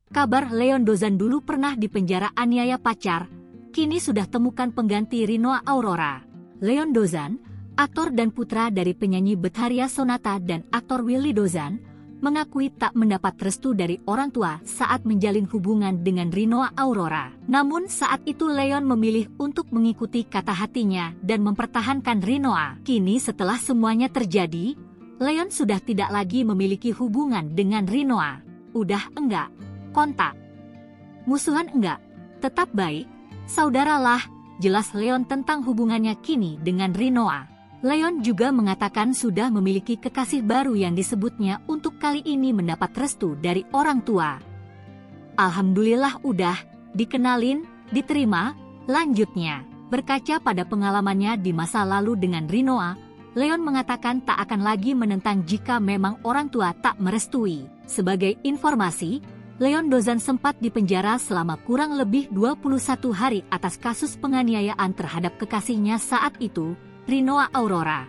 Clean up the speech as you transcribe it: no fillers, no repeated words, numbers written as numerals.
Kabar Leon Dozan dulu pernah dipenjara aniaya pacar, kini sudah temukan pengganti Rinoa Aurora. Leon Dozan, aktor dan putra dari penyanyi Betharia Sonata dan aktor Willy Dozan, mengakui tak mendapat restu dari orang tua saat menjalin hubungan dengan Rinoa Aurora. Namun saat itu Leon memilih untuk mengikuti kata hatinya dan mempertahankan Rinoa. Kini setelah semuanya terjadi, Leon sudah tidak lagi memiliki hubungan dengan Rinoa. Udah enggak kontak. Musuhan enggak, tetap baik, saudaralah, jelas Leon tentang hubungannya kini dengan Rinoa. Leon juga mengatakan sudah memiliki kekasih baru yang disebutnya untuk kali ini mendapat restu dari orang tua. Alhamdulillah udah dikenalin, diterima, lanjutnya. Berkaca pada pengalamannya di masa lalu dengan Rinoa, Leon mengatakan tak akan lagi menentang jika memang orang tua tak merestui. Sebagai informasi, Leon Dozan sempat dipenjara selama kurang lebih 21 hari atas kasus penganiayaan terhadap kekasihnya saat itu, Rinoa Aurora.